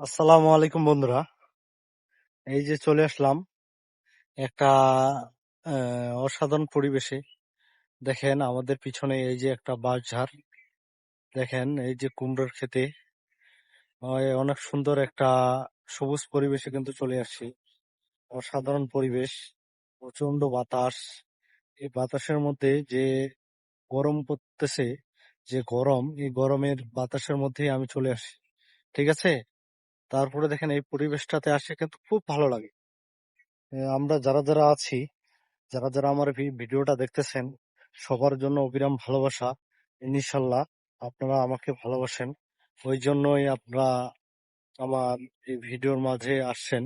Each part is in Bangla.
আসসালামু আলাইকুম বন্ধুরা। এই যে চলে আসলাম একটা অসাধারণ পরিবেশে। দেখেন আমাদের পিছনে এই যে একটা বাঁশঝাড়, দেখেন এই যে কুমড়োর ক্ষেতে অনেক সুন্দর একটা সবুজ পরিবেশে কিন্তু চলে আসছি। অসাধারণ পরিবেশ, প্রচন্ড বাতাস। এই বাতাসের মধ্যে যে গরম পড়তেছে, যে গরম, এই গরমের বাতাসের মধ্যেই আমি চলে আসি। ঠিক আছে। তারপরে দেখেন এই পরিবেশটাতে আসে কিন্তু খুব ভালো লাগে। আমরা যারা যারা আছি, যারা যারা আমার ভিডিওটা দেখতেছেন, সবার জন্য অবিরাম ভালোবাসা। ইনশাল্লাহ আপনারা আমাকে ভালোবাসেন, ওই জন্যই আপনারা আমার এই ভিডিওর মাঝে আসছেন।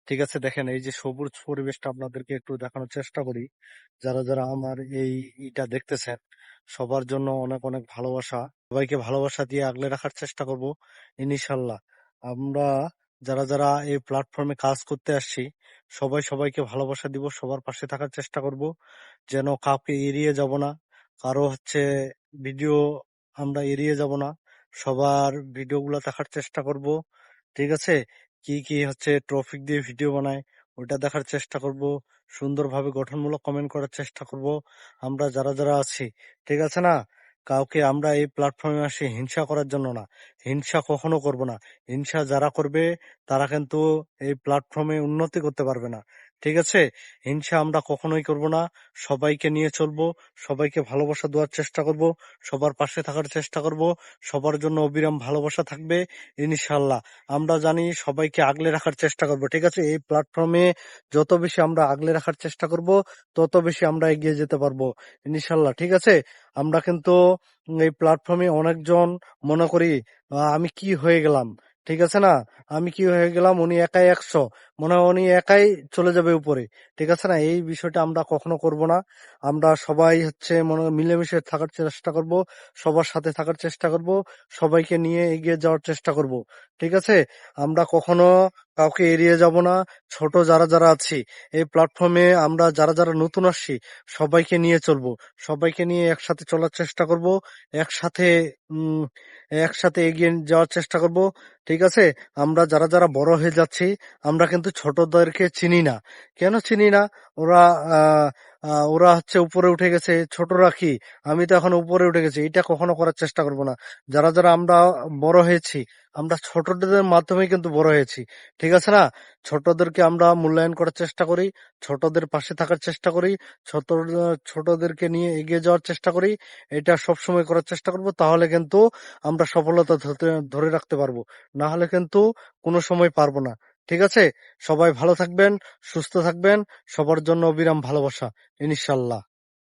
ঠিক আছে। দেখেন এই যে সবুজ পরিবেশটা আপনাদেরকে একটু দেখানোর চেষ্টা করি। যারা যারা আমার এই ইটা দেখতেছেন, সবার জন্য অনেক অনেক ভালোবাসা। সবাইকে ভালোবাসা দিয়ে আগলে রাখার চেষ্টা করব ইনশাল্লাহ। আমরা যারা যারা এই প্ল্যাটফর্মে কাজ করতে আসছি, সবাই সবাইকে ভালোবাসা দিব, সবার পাশে থাকার চেষ্টা করব, যেন কাউকে এড়িয়ে যাব না। কারো ভিডিও আমরা এড়িয়ে যাব না, সবার ভিডিওগুলো দেখার চেষ্টা করব। ঠিক আছে। কি কি টপিক দিয়ে ভিডিও বানায় ওইটা দেখার চেষ্টা করব। সুন্দরভাবে গঠনমূলক কমেন্ট করার চেষ্টা করব আমরা যারা যারা আছি। ঠিক আছে না। কাউকে আমরা এই প্ল্যাটফর্মে আসি হিংসা করার জন্য না, হিংসা কখনো করব না। হিংসা যারা করবে তারা কিন্তু এই প্ল্যাটফর্মে উন্নতি করতে পারবে না। ঠিক আছে। হিংসা আমরা কখনোই করব না, সবাইকে নিয়ে চলবো, সবাইকে ভালোবাসা দেওয়ার চেষ্টা করব, সবার পাশে থাকার চেষ্টা করব, সবার জন্য অবিরাম ভালোবাসা থাকবে ইনশাল্লাহ। আমরা জানি সবাইকে আগলে রাখার চেষ্টা করব। ঠিক আছে। এই প্ল্যাটফর্মে যত বেশি আমরা আগলে রাখার চেষ্টা করব, তত বেশি আমরা এগিয়ে যেতে পারবো ইনশাল্লাহ। ঠিক আছে। আমরা কিন্তু এই প্ল্যাটফর্মে অনেকজন মনে করি আমি কি হয়ে গেলাম। ঠিক আছে না। আমি কি হয়ে গেলাম, উনি একাই 100, মনে হয় উনি একাই চলে যাবে উপরে। ঠিক আছে না। এই বিষয়টা আমরা কখনো করব না। আমরা সবাই মনে হয় মিলেমিশে থাকার চেষ্টা করব, সবার সাথে থাকার চেষ্টা করব, সবাইকে নিয়ে এগিয়ে যাওয়ার চেষ্টা করব। ঠিক আছে। আমরা কখনো কাউকে এড়িয়ে যাব না। ছোট যারা যারা আছি এই প্ল্যাটফর্মে, আমরা যারা যারা নতুন আসছি, সবাইকে নিয়ে চলবো, সবাইকে নিয়ে একসাথে চলার চেষ্টা করব, একসাথে উম একসাথে এগিয়ে যাওয়ার চেষ্টা করব। ঠিক আছে। আমরা যারা যারা বড় হয়ে যাচ্ছি, আমরা কিন্তু ছোটদেরকে চিনি না। কেন চিনি না? ওরা আহ ওরা উপরে উঠে গেছে, ছোটরা কি, আমি তো এখন উপরে উঠে গেছি, এটা কখনো করার চেষ্টা করব না। যারা যারা আমরা বড় হয়েছি, আমরা ছোটদের মাধ্যমে কিন্তু বড় হয়েছি। ঠিক আছে না। ছোটদেরকে আমরা মূল্যায়ন করার চেষ্টা করি, ছোটদের পাশে থাকার চেষ্টা করি, ছোট ছোটদেরকে নিয়ে এগিয়ে যাওয়ার চেষ্টা করি। এটা সবসময় করার চেষ্টা করব, তাহলে কিন্তু আমরা সফলতা ধরে রাখতে পারবো। না হলে কিন্তু কোনো সময় পারবো না। ঠিক আছে। সবাই ভালো থাকবেন, সুস্থ থাকবেন, সবার জন্য অবিরাম ভালোবাসা ইনশাল্লাহ।